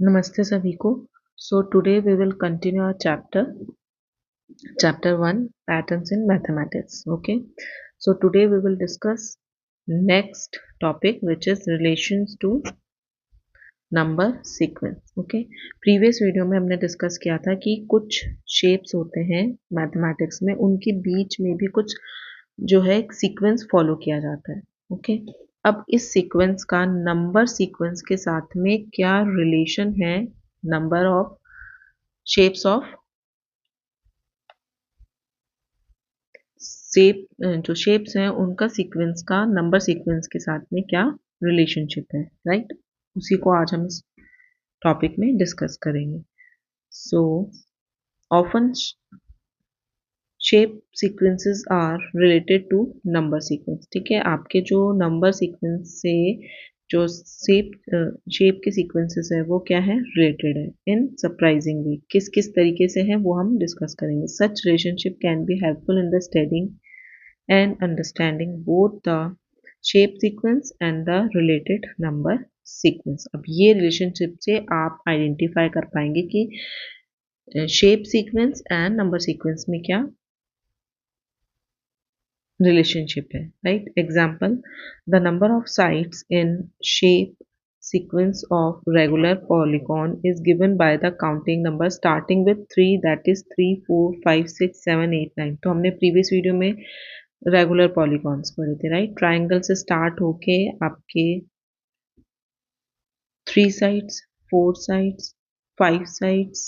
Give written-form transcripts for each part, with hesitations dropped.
नमस्ते सभी को। So today we will continue our chapter 1 patterns in mathematics. Okay, so today we will discuss next topic, which is relations to number sequence. Okay, previous video में हमने discuss किया था कि कुछ shapes होते हैं मैथमेटिक्स में, उनके बीच में भी कुछ जो है एक सीक्वेंस फॉलो किया जाता है. ओके, अब इस सीक्वेंस का नंबर सीक्वेंस के साथ में क्या रिलेशन है? Number of shapes of shape, जो शेप्स हैं उनका सीक्वेंस का नंबर सीक्वेंस के साथ में क्या रिलेशनशिप है, राइट? उसी को आज हम इस टॉपिक में डिस्कस करेंगे. So often shape sequences are related to number sequence. ठीक है, आपके जो नंबर सीक्वेंस से जो शेप के सीक्वेंसेस है वो क्या है, रिलेटेड है इन सरप्राइजिंग वे. किस किस तरीके से है वो हम डिस्कस करेंगे. सच relationship can be helpful in the studying and understanding both the shape sequence and the related number sequence. अब ये रिलेशनशिप से आप आइडेंटिफाई कर पाएंगे कि shape sequence and number sequence में क्या रिलेशनशिप है, right? Example, the number of sides in shape sequence of regular polygon is given by the counting number starting with 3, that is 3 4 5 6 7 8 9. तो हमने प्रीवियस वीडियो में regular polygons पढ़े थे, right? Triangle से start होके आपके 3 sides, 4 sides, 5 sides,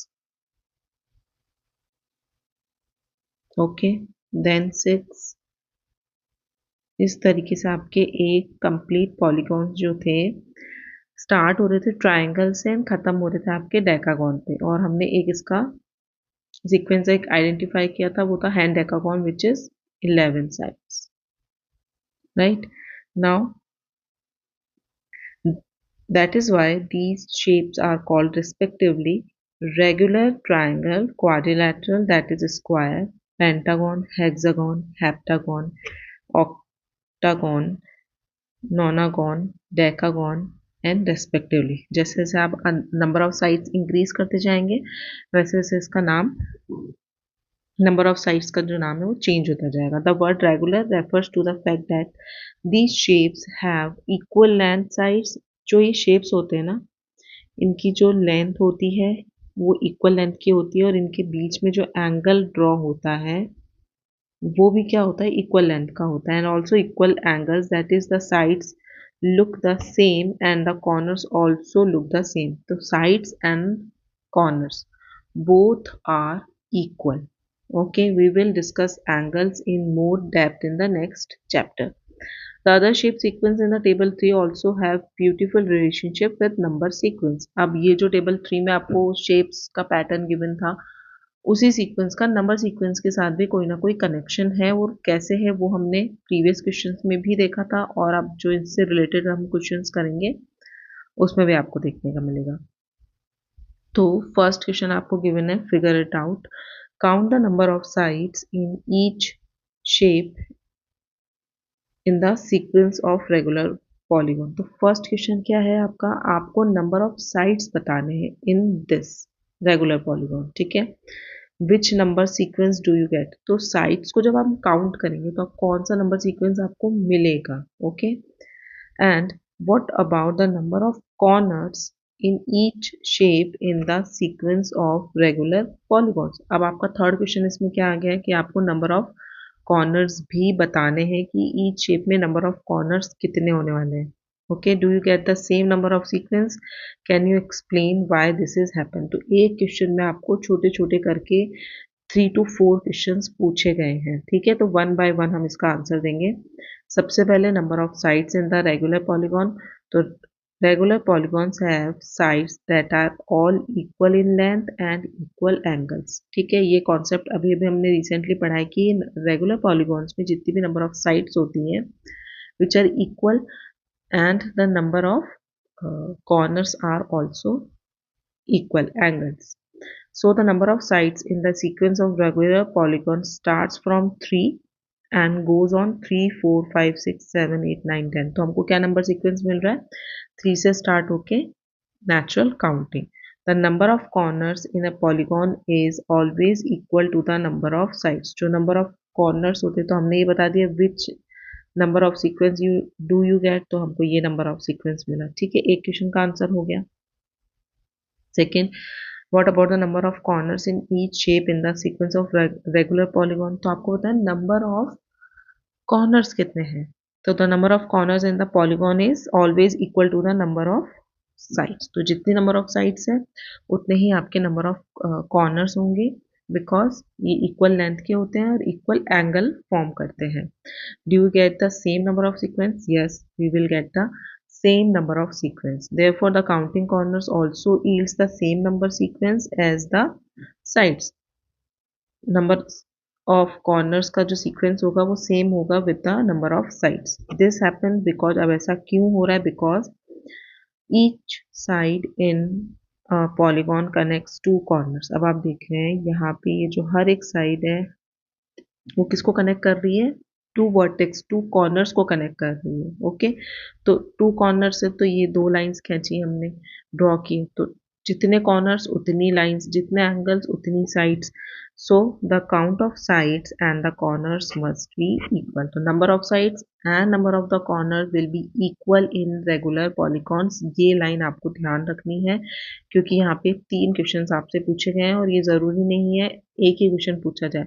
okay, then 6. इस तरीके से आपके एक कंप्लीट पॉलीगॉन्स जो थे स्टार्ट हो रहे थे ट्राइंगल से एंड खत्म हो रहे थे आपके डेकागॉन पे. और हमने एक इसका सीक्वेंस एक आइडेंटिफाई किया था, वो था hand decagon which is 11 sides, right? Now that is why these shapes are called respectively regular, triangle, quadrilateral, that is square, pentagon, hexagon, heptagon, octagon, nonagon, decagon and respectively. जैसे जैसे आप number of sides increase करते जाएंगे वैसे वैसे इसका नाम, number of sides का जो नाम है वो चेंज होता जाएगा. The word regular refers to the fact that these shapes have equal length sides. जो ये शेप्स होते हैं ना, इनकी जो लेंथ होती है वो इक्वल लेंथ की होती है और इनके बीच में जो एंगल ड्रॉ होता है वो भी क्या होता है, इक्वल लेंथ का होता है. And also equal angles, that is the sides look the same and the corners also look the same. तो sides and corners both are equal. Okay, we will discuss angles in more depth in the next chapter. The other shape sequence in the table 3 also have beautiful relationship with number sequence. अब ये जो table 3 में आपको shapes का pattern given था, उसी sequence का number sequence के साथ भी कोई ना कोई कनेक्शन है. और कैसे है वो हमने प्रीवियस क्वेश्चंस में भी देखा था, और अब जो इससे रिलेटेड हम क्वेश्चंस करेंगे उसमें भी आपको देखने का मिलेगा. तो फर्स्ट क्वेश्चन आपको गिवन है, figure it out. Count the number of sides in each shape in the sequence of regular polygon. तो फर्स्ट क्वेश्चन क्या है आपका, आपको नंबर ऑफ साइड्स बताने हैं इन दिस रेगुलर पॉलीगॉन. ठीक है, which number sequence do you get. तो साइड्स को जब हम काउंट करेंगे तो कौन सा नंबर सीक्वेंस आपको मिलेगा. Okay, and what about the number of corners in each shape in the sequence of regular polygons. अब आपका थर्ड क्वेश्चन इसमें क्या आ गया है कि आपको नंबर ऑफ कॉर्नर्स भी बताने हैं कि ईच शेप में नंबर ऑफ कॉर्नर्स कितने होने वाले हैं. Okay, do you get the same number of sequence, can you explain why this is happen. तो एक क्वेश्चन में आपको छोटे छोटे करके 3 to 4 क्वेश्चंस पूछे गए हैं. ठीक है, तो वन बाय वन हम इसका आंसर देंगे. सबसे पहले number of sides in the regular polygon. तो regular polygons have sides that are all equal in length and equal angles. ठीक है, ये कॉन्सेप्ट अभी अभी हमने रिसेंटली पढ़ा है कि रेगुलर पॉलीगॉन्स में जितनी भी नंबर ऑफ साइड्स होती हैं which are equal and the number of corners are also equal angles. So the number of sides in the sequence of regular polygon starts from 3 and goes on 3 4 5 6 7 8 9 10. तो हमको क्या number sequence मिल रहा है, 3 से start होके natural counting. The number of corners in a polygon is always equal to the number of sides. जो number of corners होते तो हमने ये बता दिया which number of sequence you get, तो हमको ये नंबर ऑफ सीक्वेंस मिला। ठीक है, एक क्वेश्चन का आंसर हो गया। Second, what about the number of corners in each shape in the sequence of regular polygon. तो आपको पता है नंबर ऑफ कॉर्नर्स कितने हैं, तो the number of corners in the polygon is always equal to the number of sides. तो जितनी number of sides है उतने ही आपके नंबर ऑफ कॉर्नर्स होंगे, बिकॉज ये इक्वल लेंथ के होते हैं और इक्वल एंगल फॉर्म करते हैं। Do you get the same number of sequence? Yes, we will get the same number of sequence. Therefore, the counting corners also yields the same number sequence as the sides. Number of corners का जो sequence होगा वो same होगा with the number of sides. This happens because अब ऐसा क्यों हो रहा है? Because each side in polygon connects two corners. अब आप देख रहे हैं यहाँ पे ये जो हर एक साइड है वो किसको कनेक्ट कर रही है? टू वर्टेक्स, टू कॉर्नर्स को कनेक्ट कर रही है। ओके, तो टू कॉर्नर से तो ये दो लाइंस खींची हमने, ड्रॉ की, तो जितने कॉर्नर्स उतनी लाइंस, जितने एंगल्स उतनी sides. So the count of sides and the corners must be equal. तो number of sides and number of the corner will be equal in regular polygons. ये लाइन आपको ध्यान रखनी है, क्योंकि यहाँ पे 3 क्वेश्चन आपसे पूछे गए हैं और ये जरूरी नहीं है एक ही क्वेश्चन पूछा जाए,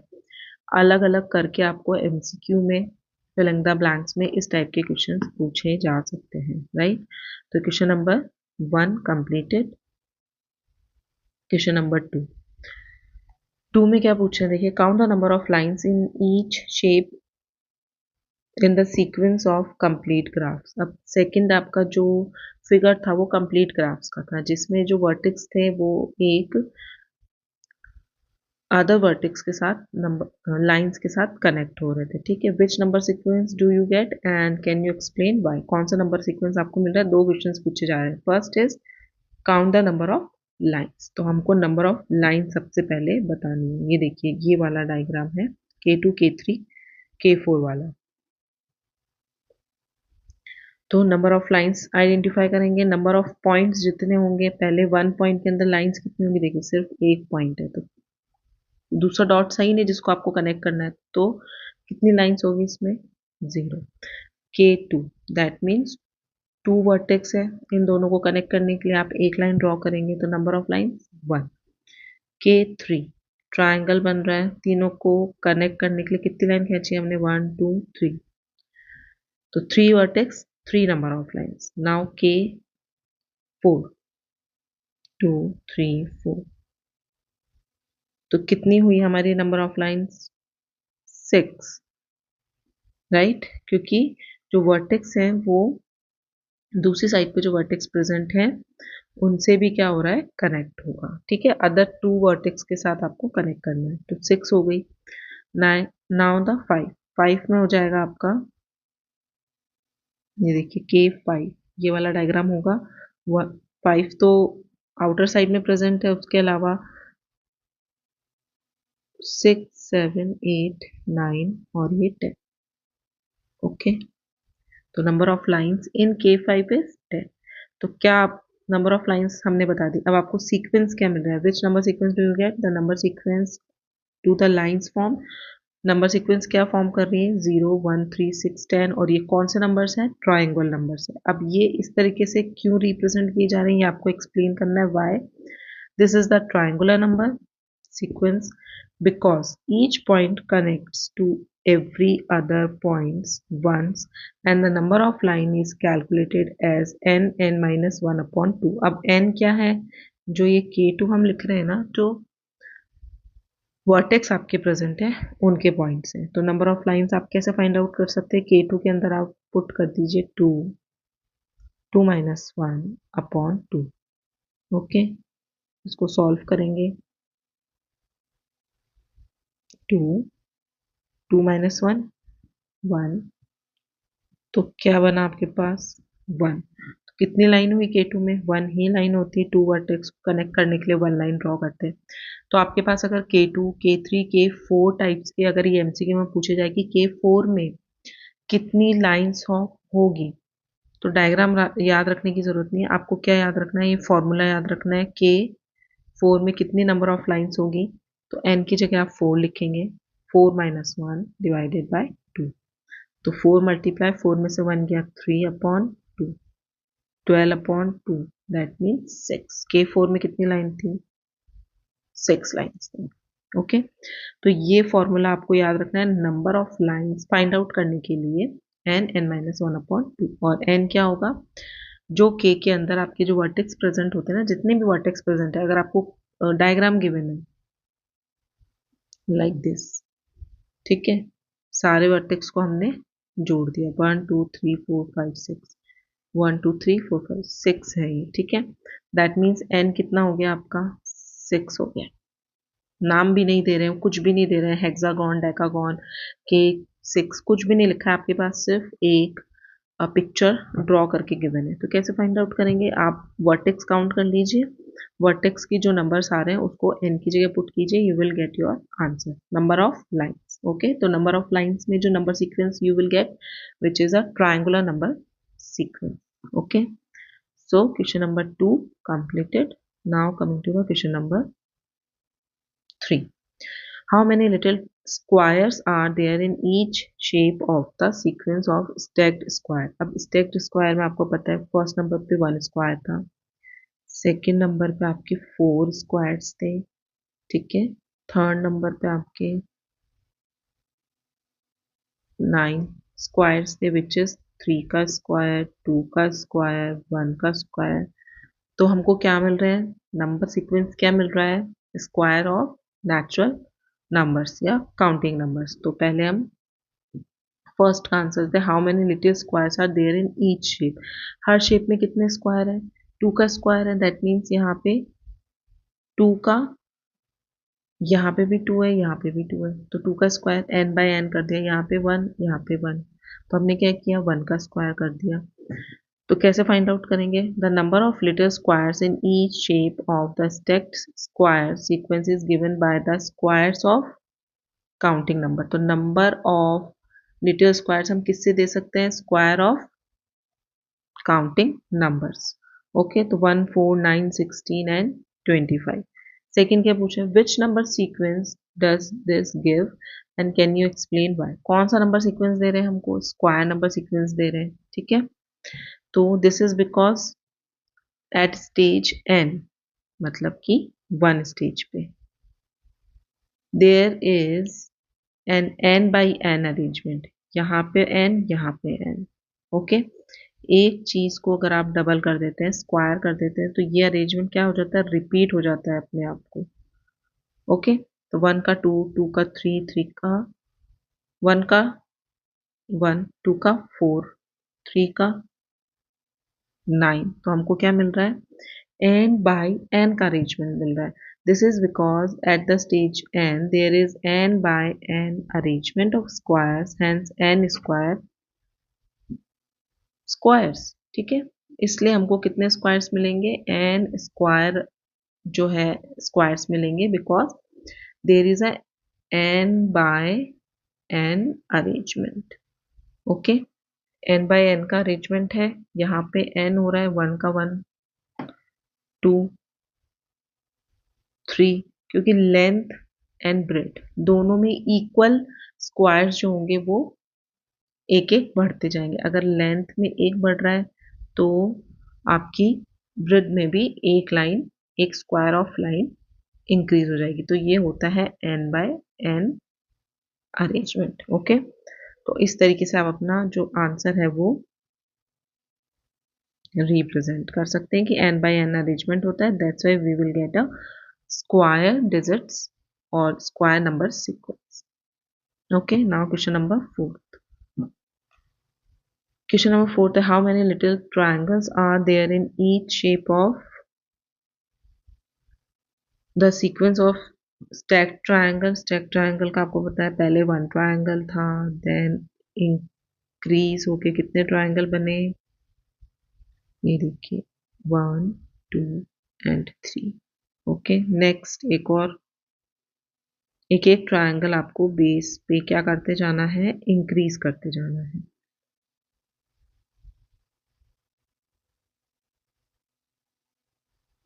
अलग अलग करके आपको एमसीक्यू में, फिल इन द ब्लैंक्स में इस टाइप के क्वेश्चन पूछे जा सकते हैं। राइट, तो question number 1 completed. Question number 2 में क्या पूछ रहे हैं, देखिए, count the number of lines in each shape in the sequence of complete graphs. अब सेकंड आपका जो फिगर था वो कंप्लीट ग्राफ्स का था, जिसमें जो वर्टेक्स थे वो एक अदर वर्टेक्स के साथ नंबर लाइंस के साथ कनेक्ट हो रहे थे। ठीक है, which number sequence do you gate and can you explain why. कौन सा नंबर सीक्वेंस आपको मिल रहा है? 2 क्वेश्चंस पूछे जा रहे हैं। First is count the number of lines, तो हमको नंबर ऑफ लाइन सबसे पहले बतानी है। ये देखिए, ये वाला डायग्राम है K2 K3 K4 वाला। तो नंबर ऑफ लाइंस आइडेंटिफाई करेंगे, नंबर ऑफ पॉइंट्स जितने होंगे, पहले 1 पॉइंट के अंदर लाइंस कितनी होंगी, देखिए सिर्फ एक पॉइंट है, तो दूसरा डॉट सही नहीं जिसको आपको कनेक्ट करना है, तो कितनी लाइंस होगी इसमें? 0। K2 दैट मीन्स 2 वर्टेक्स है, इन दोनों को कनेक्ट करने के लिए आप एक लाइन ड्रॉ करेंगे, तो number of lines 1। K3 triangle बन रहा है, तीनों को कनेक्ट करने के लिए कितनी लाइन खींची हमने? 1 2 3, तो 3 vertex 3 number of lines. Now K4 2 3 4, तो कितनी हुई हमारी नंबर ऑफ लाइंस? 6। राइट, क्योंकि जो वर्टेक्स हैं वो दूसरी साइड पे जो वर्टेक्स प्रेजेंट है उनसे भी क्या हो रहा है? कनेक्ट होगा। ठीक है, अदर 2 वर्टेक्स के साथ आपको कनेक्ट करना है, तो 6 हो गई। 9 नाउ द 5 में हो जाएगा आपका, ये देखिए K5, ये वाला डायग्राम होगा। 5 तो आउटर साइड में प्रेजेंट है, उसके अलावा 6 7 8 9 और ये 10। ओके, तो number of lines in K5 is 10। तो क्या नंबर ऑफ लाइंस हमने बता दी। अब आपको सीक्वेंस क्या मिल रहा है? Which number sequence do you get? The number sequence to the lines form. Number sequence क्या फॉर्म कर रही है? 0 1 3 6 10, और ये कौन से नंबर्स हैं? ट्राइंगल नंबर्स है। अब ये इस तरीके से क्यों रिप्रेजेंट किए जा रहे हैं, ये आपको एक्सप्लेन करना है। Why this is the triangular number sequence? Because each point connects to every other points once and the number of line is calculated as n minus 1 upon 2। अब n क्या है? जो ये K2 हम लिख रहे हैं ना, जो वर्टेक्स आपके प्रेजेंट है उनके पॉइंट्स हैं, तो नंबर ऑफ लाइंस आप कैसे फाइंड आउट कर सकते हैं? K2 के अंदर आप पुट कर दीजिए 2 minus 1 upon 2। ओके, इसको सॉल्व करेंगे। 2 minus 1 1, तो क्या बना आपके पास? 1। तो कितनी लाइन हुई K2 में? 1 ही लाइन होती है, 2 वर्टेक्स को कनेक्ट करने के लिए 1 लाइन ड्रॉ करते हैं। तो आपके पास अगर K2 K3 K4 टाइप्स के अगर ये एमसीक्यू में पूछे जाए कि K4 में कितनी लाइन्स होगी, तो डायग्राम याद रखने की जरूरत नहीं है, आपको क्या याद रखना है? ये फॉर्मूला याद रखना है। 4 में कितनी नंबर ऑफ लाइन्स होगी, तो n की जगह आप 4 लिखेंगे, 4 माइनस 1 डिवाइडेड बाय 2। तो 4 मल्टीप्लाई 4 में से 1 गया 3/2, 12/2 दैट मीन्स 6। K4 में कितनी लाइन थी, 6 लाइन्स थी। ओके, तो ये फॉर्मूला आपको याद रखना है number of lines find out करने के लिए, n(n-1/2) और n क्या होगा, जो k के अंदर आपके जो वर्टेक्स प्रेजेंट होते हैं ना, जितने भी वर्टेक्स प्रेजेंट है, अगर आपको डायग्राम गिवन है लाइक दिस, ठीक है, सारे वर्टेक्स को हमने जोड़ दिया, 1 2 3 4 5 6, 1 2 3 4 5 6 है ये, ठीक है। दैट मीन्स n कितना हो गया आपका, 6 हो गया। नाम भी नहीं दे रहे हैं, कुछ भी नहीं दे रहे हैं, हेक्सागॉन, डेकागॉन, के 6 कुछ भी नहीं लिखा है आपके पास, सिर्फ एक पिक्चर ड्रॉ करके गिवन है। तो कैसे फाइंड आउट करेंगे, आप वर्टेक्स काउंट कर लीजिए, वर्टेक्स की जो नंबर्स आ रहे हैं उसको n की जगह पुट कीजिए, you will get your answer, number of lines. Okay, तो नंबर ऑफ लाइन्स में जो number sequence you will get which is a triangular number sequence. Okay, so question number 2 completed. Now coming to the question number 3. How many little squares are there in each shape of the sequence of stacked square? अब stacked square में आपको पता है first number पे 1 square था, second number पे आपके 4 squares थे, ठीक है, थर्ड नंबर पे आपके 9 स्क्वायर्स थे विच इज 3 का स्क्वायर, 2 का स्क्वायर, 1 का स्क्वायर। तो हमको क्या मिल रहे हैं, नंबर सीक्वेंस क्या मिल रहा है, स्क्वायर ऑफ नेचुरल नंबर्स या काउंटिंग नंबर्स। तो पहले हम फर्स्ट का आंसर थे, how many little squares are there in each shape. हर शेप में कितने स्क्वायर है, 2 का स्क्वायर है, दैट मीन्स यहाँ पे 2 का, यहाँ पे भी 2 है, यहाँ पे भी 2 है, तो 2 का स्क्वायर n/n कर दिया, यहाँ पे 1, यहाँ पे 1, तो हमने क्या किया, 1 का स्क्वायर कर दिया। तो कैसे फाइंड आउट करेंगे, the number of little squares in each shape of the stacked square sequence is given by the squares of counting number. तो नंबर ऑफ लिटिल स्क्वायर्स हम किससे दे सकते हैं, square of counting numbers. Okay, तो 1 4 9 16 and 25। Second क्या पूछा, विच number sequence does this give and can you explain why. कौन सा नंबर सीक्वेंस दे रहे हैं हमको, स्क्वायर नंबर सीक्वेंस दे रहे हैं, ठीक है। तो this is because at stage n, मतलब कि 1 स्टेज पे there is an n/n arrangement, यहाँ पे n, यहाँ पे n। ओके, एक चीज को अगर आप डबल कर देते हैं, स्क्वायर कर देते हैं, तो ये अरेंजमेंट क्या हो जाता है, रिपीट हो जाता है अपने आप को। ओके, तो 1 का 2, 2 का 3, 3 का 1 का 1, 2 का 4, 3 का 9, तो हमको क्या मिल रहा है, n/n का अरेंजमेंट मिल रहा है। This is because at the stage n there is n/n arrangement of squares, hence n square squares, ठीक है। इसलिए हमको कितने स्क्वायर्स मिलेंगे, n स्क्वायर जो है स्क्वायर्स मिलेंगे, because there is a n/n arrangement. Okay, n/n का अरेंजमेंट है, यहाँ पे n हो रहा है 1 का 1, 2 3, क्योंकि लेंथ एंड ब्रेथ दोनों में इक्वल स्क्वायर्स जो होंगे वो एक एक बढ़ते जाएंगे। अगर लेंथ में एक बढ़ रहा है तो आपकी ब्रेथ में भी एक लाइन, एक स्क्वायर ऑफ लाइन इंक्रीज हो जाएगी। तो ये होता है n/n अरेंजमेंट। ओके, तो इस तरीके से आप अपना जो आंसर है वो रिप्रेजेंट कर सकते हैं कि n/n अरेंजमेंट होता है, that's why we will get a square digits और square number sequence. Okay, now question number 4। Question number 4, how many little triangles are there in each shape of the sequence of stacked triangle? Stacked triangle का आपको पता है, पहले 1 triangle था, then increase होके कितने triangle बने, ये देखिए 1 2 एंड 3। ओके, नेक्स्ट एक और, एक एक ट्रायंगल आपको बेस पे क्या करते जाना है, इंक्रीज करते जाना है।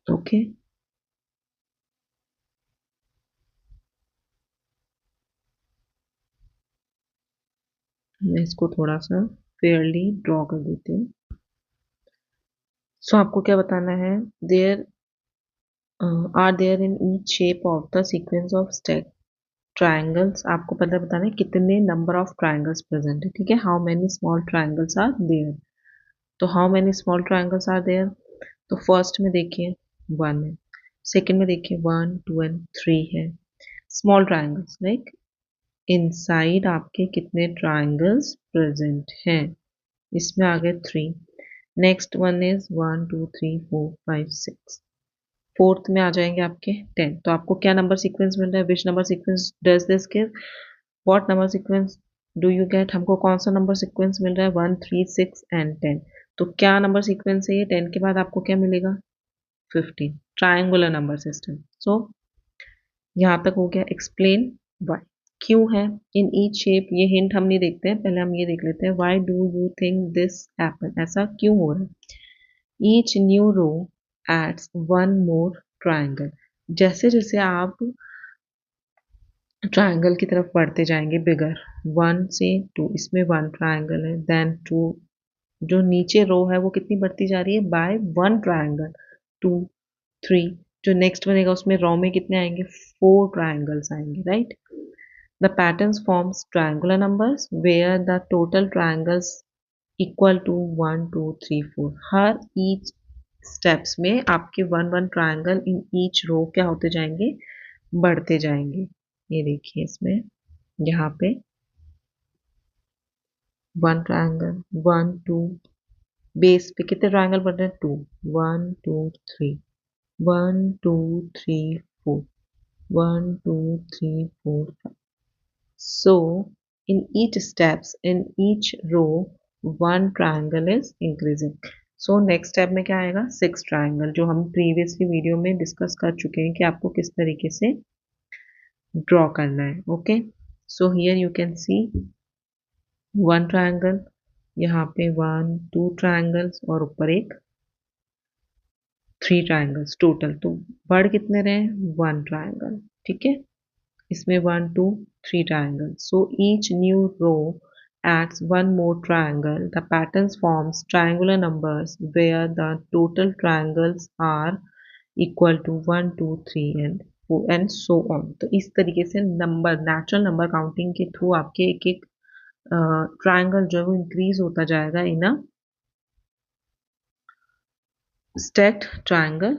ओके, मैं इसको थोड़ा सा फेयरली ड्रॉ कर देती हूँ। सो आपको क्या बताना है, there are there in each shape of the sequence of stack triangles. आपको पता बताना है कितने नंबर ऑफ ट्राइंगल्स प्रेजेंट है, ठीक है। How many small triangles are there, तो how many small triangles are there, तो फर्स्ट में देखिए 1 है, सेकेंड में देखिए 1 2 एंड 3 है स्मॉल ट्राइंगल्स, लाइक इनसाइड आपके कितने ट्राइंगल्स प्रेजेंट हैं, इसमें आ गए 3। नेक्स्ट वन इज 1 2 3 4 5 6, फोर्थ में आ जाएंगे आपके 10। तो आपको क्या नंबर सीक्वेंस मिल रहा है, which number sequence does this give, what number sequence do you gate, हमको कौन सा नंबर सीक्वेंस मिल रहा है, 1 3 6 एंड 10। तो क्या नंबर सीक्वेंस है ये, 10 के बाद आपको क्या मिलेगा 15, ट्राइंगुलर नंबर सिस्टम। सो यहाँ तक हो गया एक्सप्लेन वाई। क्यों है इन ईच शेप, ये हिंट हम नहीं देखते हैं, पहले हम ये देख लेते हैं, why do you think this happen, ऐसा क्यों हो रहा है। Each new row adds one more triangle, जैसे जैसे आप ट्राइंगल की तरफ बढ़ते जाएंगे बिगर, 1 से 2, इसमें 1 ट्राइंगल है, देन 2, जो नीचे रो है वो कितनी बढ़ती जा रही है बाय 1 ट्राइंगल, 2 3, जो नेक्स्ट बनेगा उसमें रो में कितने आएंगे 4 ट्राइंगल्स आएंगे, right. The patterns forms triangular numbers where the total triangles equal to 1 2 3 4, हर ईच स्टेप्स में आपके 1 1 ट्राइंगल इन ईच रो क्या होते जाएंगे, बढ़ते जाएंगे। ये देखिए इसमें यहाँ पे 1 ट्राइंगल 1 2, बेस पे कितने ट्राइंगल बढ़ रहे हैं 2, 1 2 3, 1 2 3 4, 1 2 3 4 5। So in each steps in each row one triangle is increasing. So next step में क्या आएगा 6 ट्राइंगल, जो हम प्रीवियसली वीडियो में डिस्कस कर चुके हैं कि आपको किस तरीके से ड्रॉ करना है। Okay, so here you can see 1 triangle, यहाँ पे 1 2 ट्राइंगल्स और ऊपर एक 3 ट्राइंगल्स टोटल, तो बढ़ कितने रहे 1 ट्राइंगल, ठीक है। इसमें 1 2 3 triangles. So each new row adds one more triangle. The patterns forms triangular numbers where the total triangles are equal to 1 2 3 and 4 and so on. तो इस तरीके से नंबर नेचुरल नंबर काउंटिंग के थ्रू आपके एक एक ट्राइंगल जो है वो इंक्रीज होता जाएगा इन अ stacked triangle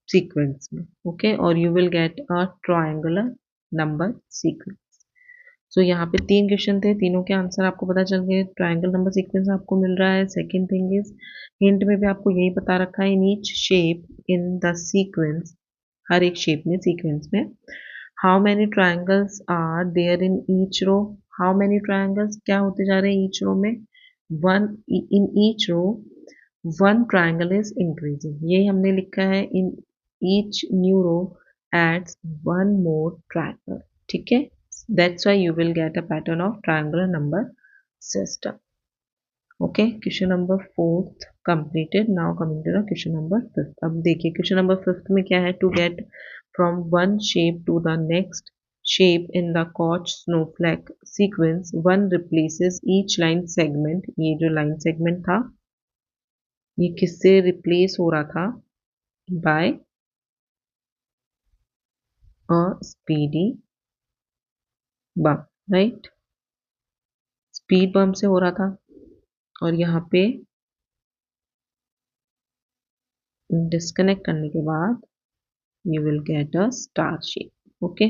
sequence में, okay, और you will get a triangular number sequence. सो यहाँ पे 3 क्वेश्चन थे, तीनों के आंसर आपको पता चल गए, ट्राइंगल नंबर सीक्वेंस आपको मिल रहा है। सेकंड थिंग इज हिंट में भी आपको यही बता रखा है, in each shape in the sequence, हर एक शेप में सीक्वेंस में how many triangles are there in each row, how many triangles क्या होते जा रहे हैं ईच रो में, one in each row one triangle is increasing, ये हमने लिखा है in each new row adds one more triangle, ठीक है। That's why you will get a pattern of triangular number system. Okay, question number 4th completed. Now coming to the question number 5th. अब देखिए question number 5th में क्या है, to get from one shape to the next shape in the Koch snowflake sequence, one replaces each line segment. ये जो line segment था ये किससे replace हो रहा था, by a speedy bump, right? Speed bump से हो रहा था, और यहाँ पे डिस्कनेक्ट करने के बाद you will get a star shape. Okay,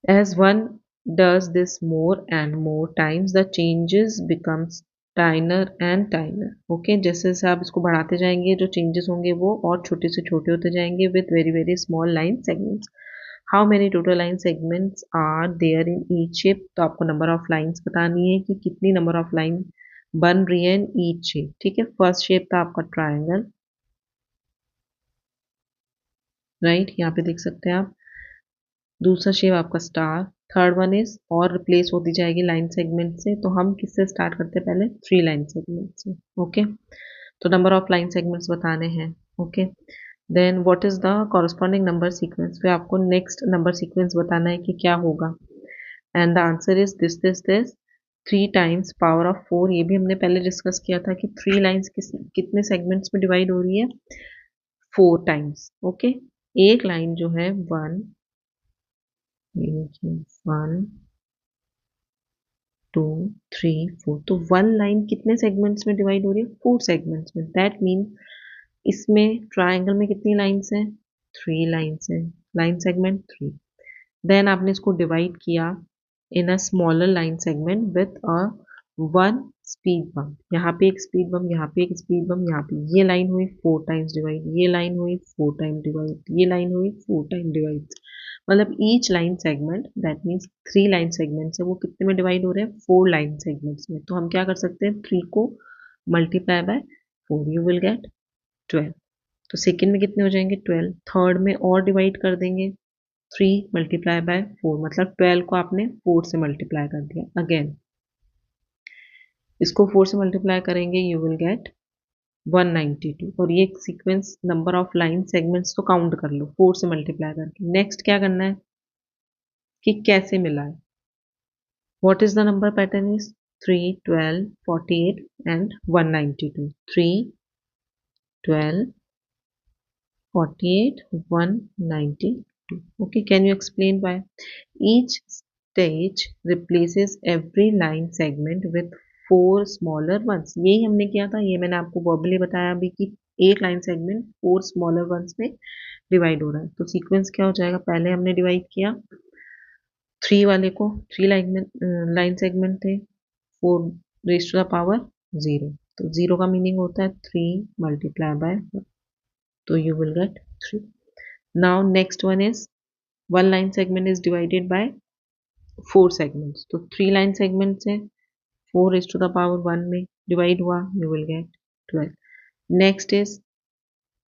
as one does this more and more times the changes becomes tinier and tinier. Okay, जैसे जैसे आप इसको बढ़ाते जाएंगे जो चेंजेस होंगे वो और छोटे से छोटे होते जाएंगे with very very small line segments. How many total line segments are there in each shape? तो आपको नंबर ऑफ लाइंस बतानी है कि कितनी नंबर ऑफ लाइन बन रही है इन ईच शेप, ठीक है। फर्स्ट शेप था आपका ट्राइंगल, राइट, यहाँ पे देख सकते हैं आप। दूसरा शेप आपका स्टार, थर्ड वन इज और रिप्लेस होती जाएगी लाइन सेगमेंट से, तो हम किससे स्टार्ट करते हैं पहले 3 लाइन सेगमेंट से। ओके, तो नंबर ऑफ लाइन सेगमेंट्स बताने हैं। Okay, then what is the corresponding number sequence, फिर आपको नेक्स्ट नंबर सीक्वेंस बताना है कि क्या होगा, and the answer is this this this 3 times power of 4, ये भी हमने पहले डिस्कस किया था कि 3 लाइन्स कितने सेगमेंट्स में डिवाइड हो रही है, 4 टाइम्स। ओके, एक लाइन जो है 1, ये देखिए 1 2 3 4, तो 1 लाइन कितने सेगमेंट्स में डिवाइड हो रही है, 4 सेगमेंट्स में। दैट मीन इसमें ट्राइंगल में कितनी लाइन्स हैं, 3 लाइन्स हैं, लाइन सेगमेंट 3। देन आपने इसको डिवाइड किया in a smaller line segment with a 1 speed bump, यहाँ पे एक स्पीड बम्प, यहाँ पे एक स्पीड बम्प, यहाँ पे ये लाइन हुई 4 टाइम्स डिवाइड, ये लाइन हुई 4 टाइम डिवाइड, ये लाइन हुई 4 टाइम डिवाइड। मतलब each line segment, that means 3 line segments है, वो कितने में डिवाइड हो रहे हैं, 4 लाइन सेगमेंट्स में। तो हम क्या कर सकते हैं, 3 को multiply by 4, you will get 12। तो सेकेंड में कितने हो जाएंगे, 12। थर्ड में और डिवाइड कर देंगे, 3 मल्टीप्लाई बाय 4, मतलब 12 को आपने 4 से मल्टीप्लाई कर दिया। अगेन इसको 4 से मल्टीप्लाई करेंगे, यू विल गेट 192। और ये sequence number of line segments तो काउंट कर लो 4 से मल्टीप्लाई करके। नेक्स्ट क्या करना है कि कैसे मिला है, what is the number pattern is 3 12 48 and 192, 3 12 48 192। okay, can you explain why? Each stage replaces every line segment with 4 smaller ones। यही हमने किया था, ये मैंने आपको वर्बली बताया अभी कि एक लाइन सेगमेंट 4 स्मॉलर वंस में डिवाइड हो रहा है। तो सीक्वेंस क्या हो जाएगा, पहले हमने डिवाइड किया 3 वाले को, 3 लाइन सेगमेंट थे, 4 रेज टू द पावर 0। तो 0 का मीनिंग होता है 3 मल्टीप्लाई बाय 1, तो you will get 3। Now next one is 1 line segment is divided by 4 segments, तो 3 लाइन सेगमेंट्स है, 4 is to the power 1 में डिवाइड हुआ, you will get 12। Next is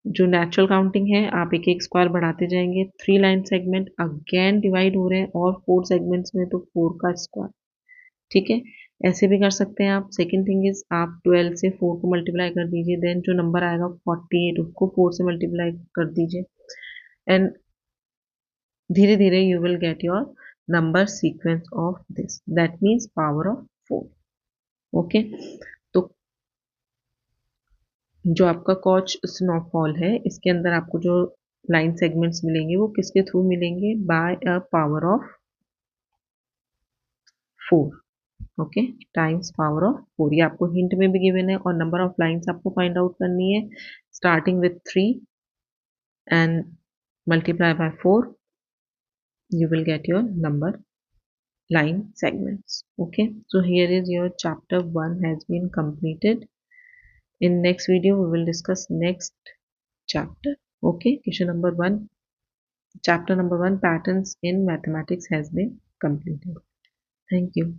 जो नेचुरल काउंटिंग है, आप एक एक स्क्वायर बढ़ाते जाएंगे, 3 लाइन सेगमेंट अगेन डिवाइड हो रहे हैं और 4 सेगमेंट्स में, तो 4 का स्क्वायर। ठीक है, ऐसे भी कर सकते हैं आप। सेकेंड थिंग इज आप 12 से 4 को मल्टीप्लाई कर दीजिए, देन जो नंबर आएगा 48 उसको 4 से मल्टीप्लाई कर दीजिए, एंड धीरे धीरे you will get your number sequence of this, that means power of 4। Okay, तो जो आपका कॉच स्नोफॉल है, इसके अंदर आपको जो लाइन सेगमेंट्स मिलेंगे वो किसके थ्रू मिलेंगे, by a power of 4। Okay, times power of 4, ये आपको हिंट में भी गिवन है। और नंबर ऑफ लाइन्स आपको फाइंड आउट करनी है, starting with 3 and multiply by 4, you will get your number line segments। okay, so here is your chapter 1 has been completed। in next video we will discuss next chapter। okay, question number 1, chapter number 1 patterns in mathematics has been completed। thank you।